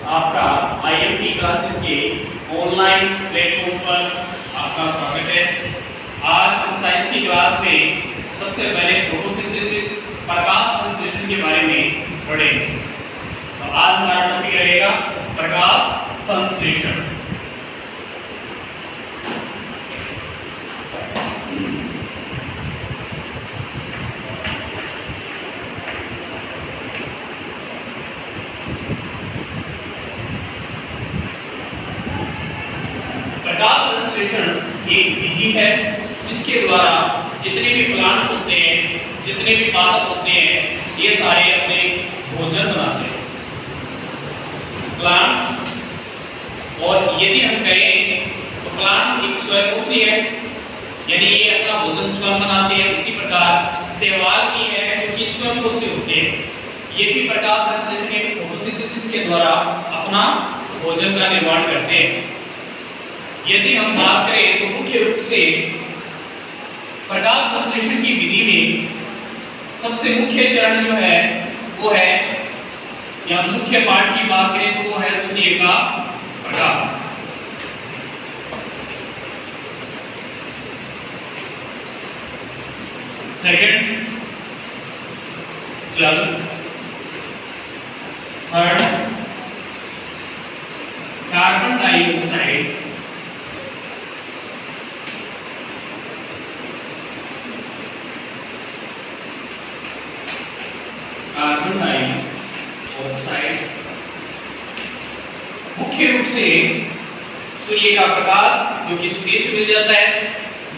आपका IMP classes के online platform पर आपका स्वागत है। आज हम साइंस की क्लास में सबसे पहले फोटोसिंथेसिस प्रकाश संश्लेषण के बारे में पढ़ेंगे। तो आज हमारा टॉपिक रहेगा प्रकाश संश्लेषण। प्रकाश संश्लेषण एक विधि है जिसके द्वारा जितने भी प्लांट होते हैं, जितने भी पादप होते हैं, ये सारे अपने भोजन बनाते हैं प्लांट। और यदि हम कहें तो प्लांट एक स्वयंपोषी है, यानी ये अपना भोजन स्वयं बनाते हैं। उसी प्रकार शैवाल भी है जो कि स्वयंपोषी होते हैं, ये भी प्रकाश संश्लेषण यानी फोटोसिंथेसिस के द्वारा अपना भोजन का निर्माण करते हैं। यदि हम बात करें तो मुख्य रूप से प्रकाश संश्लेषण की विधि में सबसे मुख्य चरण जो है वो है, या मुख्य पार्ट की बात करें तो वो है सूर्य का प्रकाश। सेकंड जल, third carbon dioxide, carbon dioxide. मुख्य रूप से सूर्य का प्रकाश जो कि सूर्य से मिल जाता है,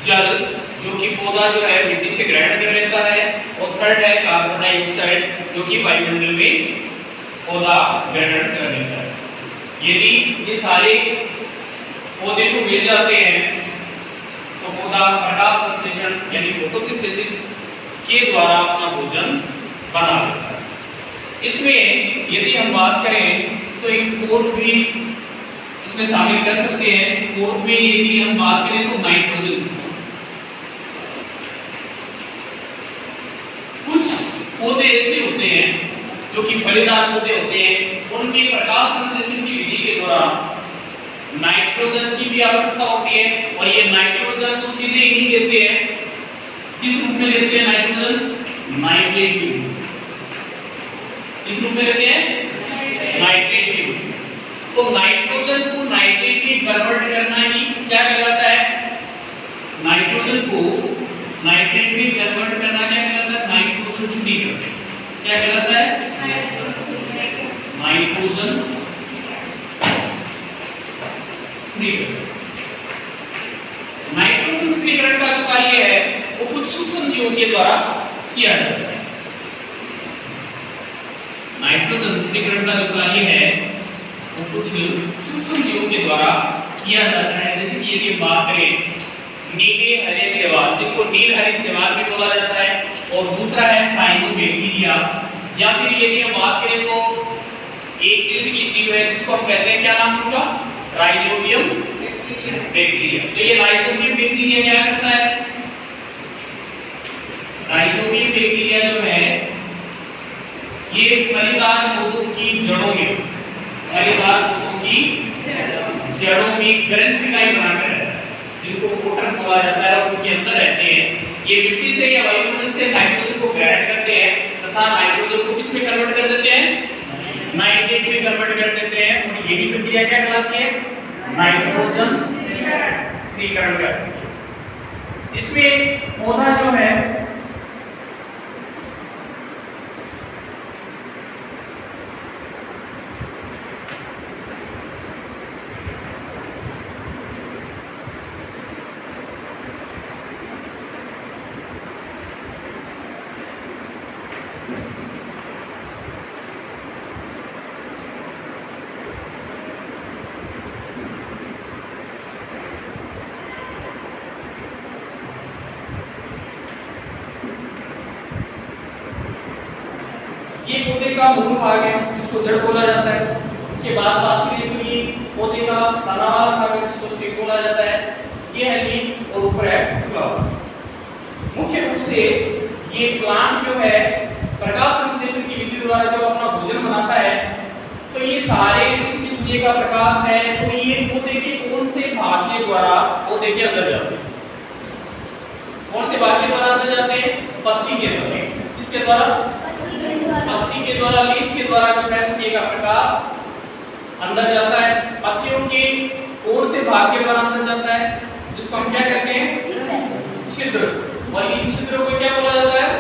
जल जो कि पौधा जो है मिट्टी से ग्रहण कर लेता है, और थर्ड है कार्बन डाइऑक्साइड जो कि वायुमंडल में पौधा ग्रहण कर लेता है। यदि ये सारे पौधे को मिल जाते हैं तो पौधा प्रकाश संश्लेषण यानी फोटोसिंथेसिस के द्वारा अपना भोजन बना लेता है। इसमें यदि हम बात करें तो एक फोर्थ भी इसमें शामिल कर सकते हैं। फोर्थ में यदि हम बात करें तो नाइट्रोजन। कुछ पौधे ऐसे होते हैं जो कि फलीदार पौधे होते हैं, उनके प्रकाश संश्लेषण की विधि के द्वारा नाइट्रोजन की भी आवश्यकता होती है, और ये नाइट्रोजन को सीधे ही देते हैं। किस रूप में देते हैं नाइट्रोजन? नाइट्रेट की। किस रूप में देते हैं? नाइट्रेट की। तो नाइट्रोजन को नाइट्रेट में कन्वर्ट करना ही क्या कहलाता है? नाइट्रोजन को नाइट्रेट में कन्वर्ट करना क्या कहलाता है? नाइट्रोजन स्थिरीकरण। क्या कहलाता है? नाइट्रोजन स्थिरीकरण। नाइट्रोजन स्थिरीकरण का जो कार्य है वो कुछ सूक्ष्म जीवों के द्वारा किया जाता है। नाइट्रोजन स्थिरीकरण का जो कार्य है वो कुछ सूक्ष्म जीवों के द्वारा किया जाता है। जैसे कि यदि बात करें नीले हरे शैवाल, जिनको नील हरित शैवाल भी बोला जाता है, और दूसरा है साइनोबैक्टीरिया, या फिर यदि हम बात करें तो एक जैसे की जीव है जिसको हम कहते हैं, क्या नाम उनका? Rhizobium bacteria. तो ये राइजोबियम बैक्टीरिया क्या करता है? राइजोबियम बैक्टीरिया जो है ये फलीदार पौधों की जड़ों में, फलीदार पौधों की जड़ों में ग्रंथिकाएं बनाकर रहता है, जिनको कोटर बोला जाता है, और उनके अंदर रहते हैं। ये मिट्टी से या वायुमंडल से नाइट्रोजन को ग्रहण करते हैं तथा नाइट्रोजन को किस में कन्वर्ट कर देते हैं? नाइट्रेट में कन्वर्ट कर देते हैं, और यही प्रक्रिया क्या कहलाती है? नाइट्रोजन स्थिरीकरण करती है। इसमें पौधा जो है पौधे का मूल भाग है जिसको जड़ बोला जाता है। इसके बाद बात करें तो ये पौधे का तना वाला भाग है जिसको स्टिक बोला जाता है। ये है लीफ और ऊपर है फ्लावर। मुख्य रूप से ये प्लांट जो है प्रकाश संश्लेषण की विधि द्वारा जो अपना भोजन बनाता है, तो ये सारे सूर्य का प्रकाश है तो ये पौधे के कौन से भाग के द्वारा पौधे के अंदर जाते हैं? कौन से भाग के द्वारा अंदर जाते हैं? पत्ती के द्वारा। किसके द्वारा? पत्ती के द्वारा, लीफ के द्वारा जो है सूर्य का प्रकाश अंदर जाता है। पत्तियों के कौन से भाग के द्वारा अंदर जाता है? जिसको हम क्या कहते हैं? छिद्र। और इन छिद्रों को क्या बोला जाता है?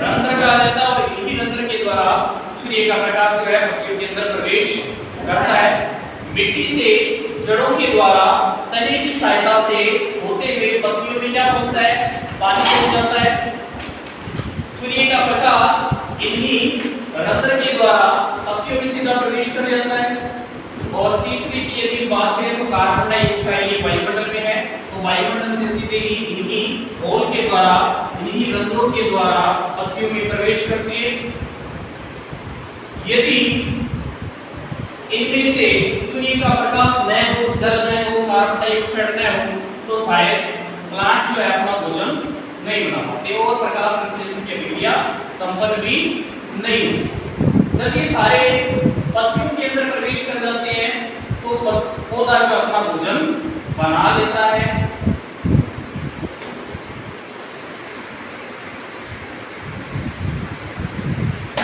रंध्र कहा जाता है। और इन्हीं रंध्र के द्वारा सूर्य का प्रकाश जो है पत्तियों के अंदर प्रवेश करता है। मिट्टी से जड़ों के द्वारा तने की सहायता से होते हुए पत्तियों में क्या पहुंचता है? पानी पहुंच जाता है। सूर्य का प्रकाश इन्हीं रंध्र के द्वारा पत्तियों में सीधा प्रवेश कर जाता है। और तीसरी की यदि बात करें तो कार्बन डाइऑक्साइड ये वायुमंडल में है, तो वायुमंडल से सीधे ही इन्हीं होल के द्वारा, इन्हीं रंध्रों के द्वारा पत्तियों में प्रवेश करती है। यदि इनमें से सूर्य का प्रकाश न हो, जल न हो, कार्बन डाइऑक्साइड न हो, तो शायद प्लांट जो है अपना भोजन नहीं बना पाते और प्रकाश संश्लेषण की प्रक्रिया संपन्न भी नहीं होती। जब ये सारे पत्तियों के अंदर प्रवेश कर जाते हैं तो पौधा जो अपना भोजन बना लेता है।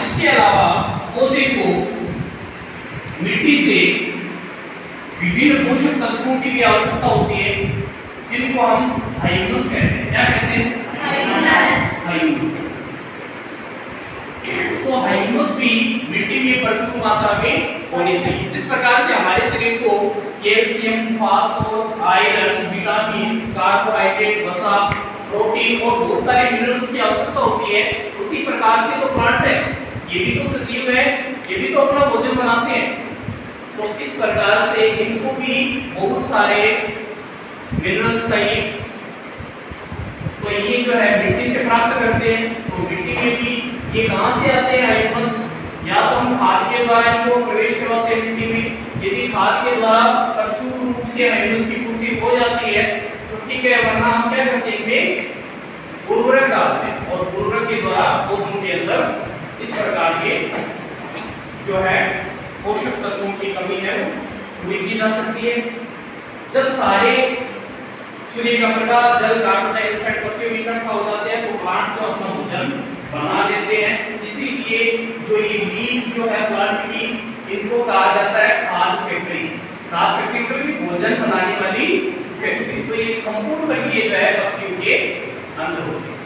इसके अलावा पौधे को मिट्टी से विभिन्न पोषक तत्वों की भी आवश्यकता होती है, जिनको हम ह्यूमस कहते हैं। क्या कहते हैं? ह्यूमस। तो ह्यूमस भी मिट्टी में प्रचुर मात्रा में होनी चाहिए। जिस प्रकार से हमारे शरीर को calcium, phosphorus, iron, vitamin, carbohydrate, वसा, प्रोटीन और बहुत सारे मिनरल्स की आवश्यकता होती है, उसी प्रकार से तो प्लांट है, ये भी तो सजीव है, ये भी तो अपना भोजन बनाते हैं। तो इस प्रकार से इनको भी बहुत सारे मिनरल्स चाहिए। तो ये जो है मिट्टी से प्राप्त करते हैं। तो मिट्टी में भी ये कहां से आते हैं ह्यूमस? या तो हम खाद के द्वारा इनको प्रवेश करवाते हैं मिट्टी में। यदि खाद के द्वारा प्रचुर रूप से ह्यूमस की पूर्ति हो जाती है तो ठीक है, वरना हम क्या करते हैं? उर्वरक डालते हैं और उर्वरक के द्वारा पौधों के अंदर इस प्रकार के जो है पोषक तत्वों की कमी है पूरी की जा सकती है। जब सारे सूर्य का प्रकाश, जल, कार्बन डाइऑक्साइड पत्तियों में इकट्ठा हो जाते हैं तो प्लांट जो अपना भोजन बना लेते हैं। इसीलिए जो ये लीफ जो है प्लांट की, इनको कहा जाता है खाद फैक्ट्री। खाद फैक्ट्री मतलब भोजन बनाने वाली फैक्ट्री। तो ये संपूर्ण प्रक्रिया जो है पत्तियों के अंदर होती है।